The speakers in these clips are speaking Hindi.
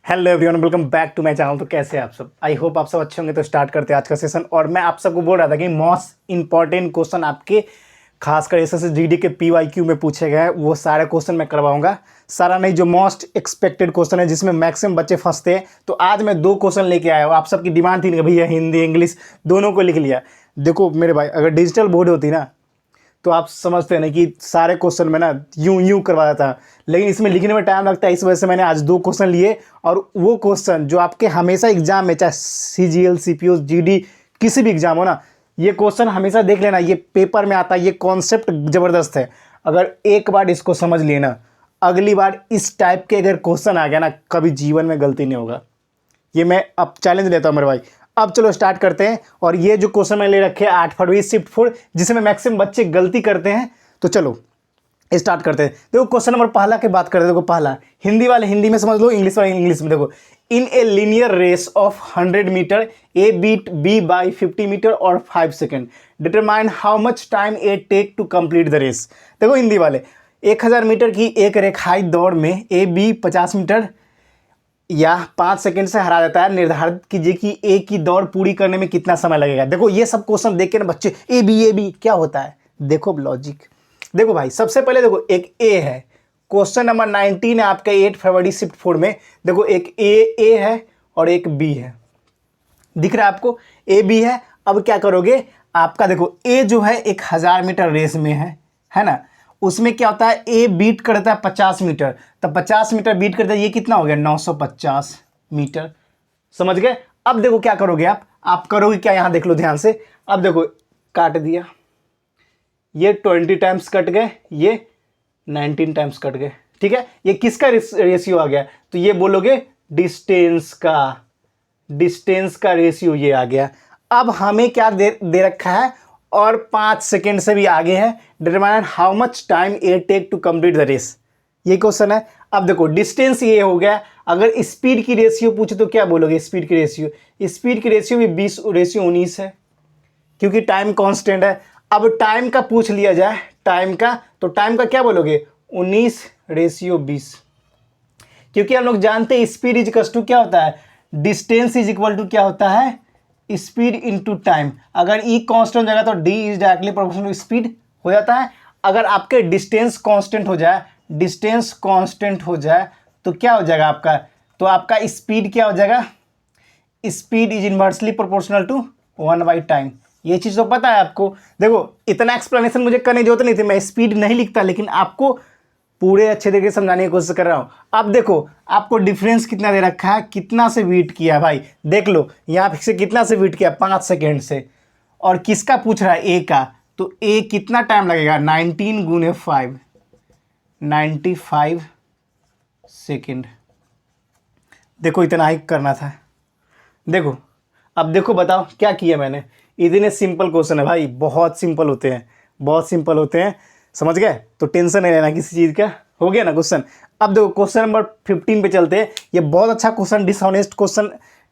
Hello everyone, welcome back to my channel. तो कैसे हैं आप सब? आई होप आप सब अच्छे होंगे। तो स्टार्ट करते हैं आज का सेशन। और मैं आप सबको बोल रहा था कि मोस्ट इंपॉर्टेंट क्वेश्चन आपके खासकर एसएससी जीडी के पीवाईक्यू में पूछे गए हैं, वो सारे क्वेश्चन मैं करवाऊंगा। सारा नहीं, जो मोस्ट एक्सपेक्टेड क्वेश्चन है जिसमें मैक्सिमम बच्चे फंसते हैं। तो आज मैं 2 क्वेश्चन लेके आया हूँ। आप सबकी डिमांड थी कि भैया हिंदी इंग्लिश दोनों को लिख लिया। देखो मेरे भाई, अगर डिजिटल बोर्ड होती ना तो आप समझते हैं ना कि सारे क्वेश्चन में ना यूं यूं करवाया था, लेकिन इसमें लिखने में टाइम लगता है। इस वजह से मैंने आज 2 क्वेश्चन लिए। और वो क्वेश्चन जो आपके हमेशा एग्जाम में, चाहे सीजीएल सीपीओ जीडी किसी भी एग्जाम हो ना, ये क्वेश्चन हमेशा देख लेना, ये पेपर में आता है। ये कॉन्सेप्ट ज़बरदस्त है। अगर एक बार इसको समझ लिए ना, अगली बार इस टाइप के अगर क्वेश्चन आ गया ना, कभी जीवन में गलती नहीं होगा। ये मैं अब चैलेंज लेता हूँ मेरे भाई। अब चलो स्टार्ट करते हैं। और ये जो क्वेश्चन मैंने ले रखे हैं 8 फरवरी शिफ्ट 4, जिसमें मैक्सिमम बच्चे गलती करते हैं। तो चलो स्टार्ट करते हैं। देखो क्वेश्चन नंबर पहला की बात करते हैं। देखो पहला, हिंदी वाले हिंदी में समझ लो, इंग्लिश वाले इंग्लिश में। देखो, in a linear race of 100 metre A beat B by 50 metre और 5 second, determine how much time A take to complete the race. देखो हिंदी वाले, 1000 मीटर की एक रेखाई दौड़ में ए बी 50 मीटर या 5 सेकंड से हरा देता है। निर्धारित कीजिए कि ए की दौड़ पूरी करने में कितना समय लगेगा। देखो ये सब क्वेश्चन देख के ना बच्चे ए बी क्या होता है। देखो लॉजिक, देखो भाई, सबसे पहले देखो एक ए है। क्वेश्चन नंबर 19 है आपका 8 फरवरी शिफ्ट 4 में। देखो एक ए है और एक बी है। दिख रहा है आपको? ए बी है। अब क्या करोगे, आपका देखो ए जो है 1000 मीटर रेस में है ना। उसमें क्या होता है, ए बीट करता है 50 मीटर, तब 50 मीटर बीट करता है, ये कितना हो गया 950 मीटर। समझ गए? अब देखो क्या करोगे आप करोगे क्या, यहां देख लो ध्यान से। अब देखो काट दिया, ये 20 टाइम्स कट गए, ये 19 टाइम्स कट गए। ठीक है, ये किसका रेशियो आ गया? तो ये बोलोगे डिस्टेंस का रेशियो ये आ गया। अब हमें क्या दे रखा है, और 5 सेकेंड से भी आगे है। Determine how much time A take to complete the race, ये क्वेश्चन है। अब देखो डिस्टेंस ये हो गया। अगर स्पीड की रेशियो पूछे तो क्या बोलोगे? स्पीड की रेशियो भी 20:19 है, क्योंकि टाइम कांस्टेंट है। अब टाइम का पूछ लिया जाए, टाइम का, तो टाइम का क्या बोलोगे? 19:20, क्योंकि हम लोग जानते हैं स्पीड इज इक्वल टू क्या होता है, डिस्टेंस इज इक्वल टू क्या होता है, स्पीड इनटू टाइम। अगर ई कांस्टेंट हो जाएगा तो D is directly proportional to speed हो जाता है। अगर आपके डिस्टेंस कांस्टेंट हो जाए तो क्या हो जाएगा आपका? तो आपका स्पीड क्या हो जाएगा? Speed is inversely proportional to 1/टाइम। ये चीज़ तो पता है आपको। देखो इतना एक्सप्लेनेशन मुझे करने की जरूरत नहीं थी, मैं स्पीड नहीं लिखता, लेकिन आपको पूरे अच्छे तरीके से समझाने की कोशिश कर रहा हूँ। अब देखो आपको डिफरेंस कितना दे रखा है, कितना से बीट किया भाई, देख लो यहाँ से कितना से बीट किया, 5 सेकेंड से। और किसका पूछ रहा है? ए का। तो ए कितना टाइम लगेगा? 19 गुने 5, 95 सेकेंड। देखो इतना ही करना था। देखो अब देखो, बताओ क्या किया मैंने। इतने सिंपल क्वेश्चन है भाई, बहुत सिंपल होते हैं, समझ गए? तो टेंशन नहीं लेना किसी चीज़ का। हो गया ना क्वेश्चन? अब देखो क्वेश्चन नंबर 15 पे चलते हैं। ये बहुत अच्छा क्वेश्चन,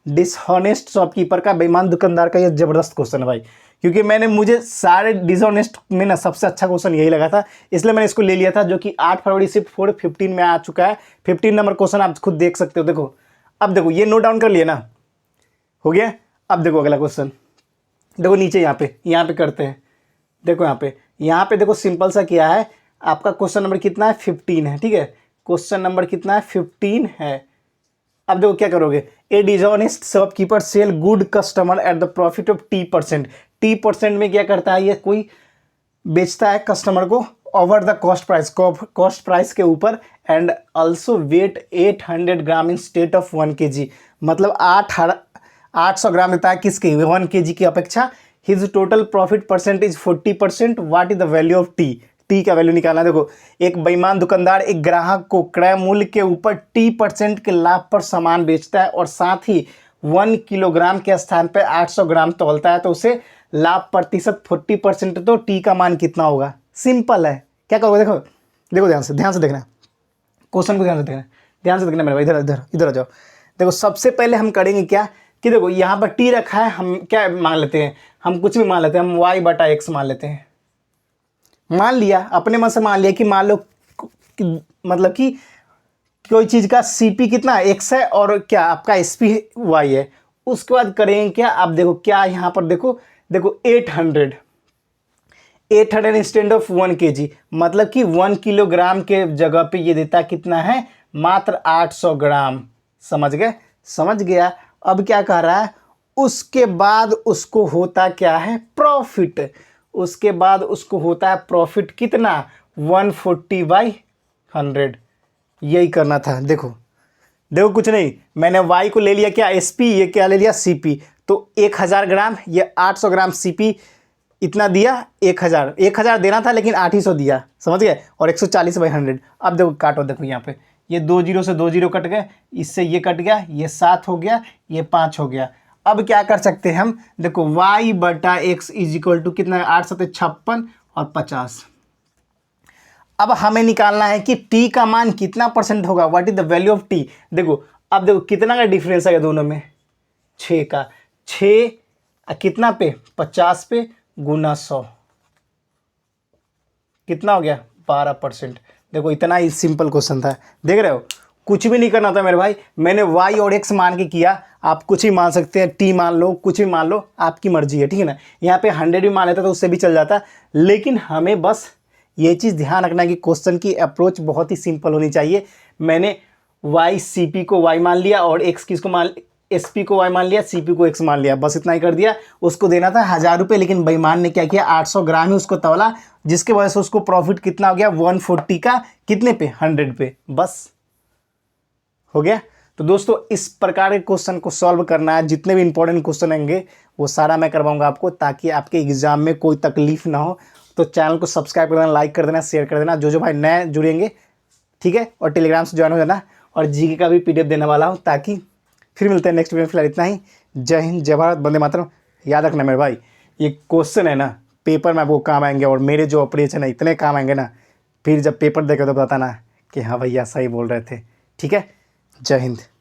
डिसऑनेस्ट शॉपकीपर का, बेईमान दुकानदार का। ये जबरदस्त क्वेश्चन है भाई, क्योंकि मुझे सारे डिसऑनेस्ट में ना सबसे अच्छा क्वेश्चन यही लगा था, इसलिए मैंने इसको ले लिया था, जो कि 8 फरवरी शिफ्ट 4 15 में आ चुका है। 15 नंबर क्वेश्चन आप खुद देख सकते हो। देखो अब देखो, ये नोट डाउन कर लिया ना, हो गया। अब देखो अगला क्वेश्चन, देखो नीचे यहाँ पे करते हैं। देखो यहाँ पे देखो सिंपल सा क्या है आपका। क्वेश्चन नंबर कितना है? 15 है। ठीक है, क्वेश्चन नंबर कितना है? 15 है। अब देखो क्या करोगे, a dishonest shopkeeper sell good customer at the profit of T% में क्या करता है, ये कोई बेचता है कस्टमर को ओवर द कॉस्ट प्राइस के ऊपर, and also weight 800 gram instead of 1 kg, मतलब 800 ग्राम देता है किसके? 1 kg की अपेक्षा। His total profit percentage 40%। What is the value of T का वैल्यू निकालना। देखो एक बेईमान दुकानदार एक ग्राहक को क्रय मूल्य के ऊपर T% के लाभ पर सामान बेचता है, और साथ ही 1 किलोग्राम के स्थान पर 800 ग्राम तौलता है, तो उसे लाभ प्रतिशत 40%। तो टी का मान कितना होगा? सिंपल है। क्या करोगे? देखो ध्यान से देखना क्वेश्चन को, ध्यान से देखना मेरे भाई। इधर आ जाओ। देखो सबसे पहले हम करेंगे क्या कि देखो यहाँ पर टी रखा है, हम क्या मान लेते हैं, हम कुछ भी मान लेते हैं, हम y/x मान लेते हैं। मान लिया, अपने मन से मान लिया कि मान लो मतलब कि कोई चीज़ का सीपी कितना एक्स है और क्या आपका एसपी वाई है। उसके बाद करेंगे क्या, आप देखो क्या यहाँ पर देखो देखो 800 इंस्टेंट ऑफ 1 kg, मतलब कि 1 किलोग्राम के जगह पे ये देता कितना है, मात्र 800 ग्राम। समझ गए, समझ गया। अब क्या कह रहा है, उसके बाद उसको होता क्या है, प्रॉफिट। उसके बाद उसको होता है प्रॉफिट कितना, 140/100। यही करना था। देखो देखो कुछ नहीं, मैंने y को ले लिया क्या, sp, ये क्या ले लिया cp। तो 1000 ग्राम, ये 800 ग्राम cp इतना दिया, 1000 देना था लेकिन 800 दिया, समझ गए। और 140/100। अब देखो काटो, देखो यहाँ पे ये 2 जीरो से 2 जीरो कट गए, इससे ये कट गया, ये 7 हो गया, ये 5 हो गया। अब क्या कर सकते हैं हम, देखो y/x इज इक्वल टू कितना है, 8 7 56 और 50। अब हमें निकालना है कि t का मान कितना परसेंट होगा, what is the value of t। देखो अब देखो कितना का डिफरेंस है दोनों में, 6 का। 6 कितना पे, 50 पे गुना 100, कितना हो गया, 12%। देखो इतना ही सिंपल क्वेश्चन था, देख रहे हो, कुछ भी नहीं करना था मेरे भाई। मैंने y और x मान के किया, आप कुछ ही मान सकते हैं, t मान लो, कुछ भी मान लो, आपकी मर्जी है, ठीक है ना। यहाँ पे 100 भी मान लेता तो उससे भी चल जाता, लेकिन हमें बस ये चीज़ ध्यान रखना है कि क्वेश्चन की अप्रोच बहुत ही सिंपल होनी चाहिए। मैंने y cp को y मान लिया और x किसको मान, sp को y मान लिया, cp को x मान लिया, बस इतना ही कर दिया। उसको देना था 1000 रुपये, लेकिन बेईमान ने क्या किया, 800 ग्राम ही उसको तौला, जिसके वजह से उसको प्रॉफिट कितना हो गया, 140 का कितने पे, 100 पे, बस हो गया। तो दोस्तों इस प्रकार के क्वेश्चन को सॉल्व करना है, जितने भी इंपॉर्टेंट क्वेश्चन होंगे वो सारा मैं करवाऊंगा आपको, ताकि आपके एग्जाम में कोई तकलीफ ना हो। तो चैनल को सब्सक्राइब कर देना, लाइक कर देना, शेयर कर देना, जो भाई नए जुड़ेंगे, ठीक है। और टेलीग्राम से ज्वाइन हो जाना, और जीके का भी पीडीएफ देने वाला हूँ, ताकि फिर मिलते हैं नेक्स्ट वीडियो में। फिलहाल इतना ही। जय हिंद, जय भारत, वंदे मातरम। याद रखना मेरे भाई, ये क्वेश्चन है ना, पेपर में आपको काम आएंगे, और मेरे जो ऑपरेशन है इतने काम आएंगे ना, फिर जब पेपर देखे तो बताना कि हाँ भैया सही बोल रहे थे, ठीक है। जय हिंद।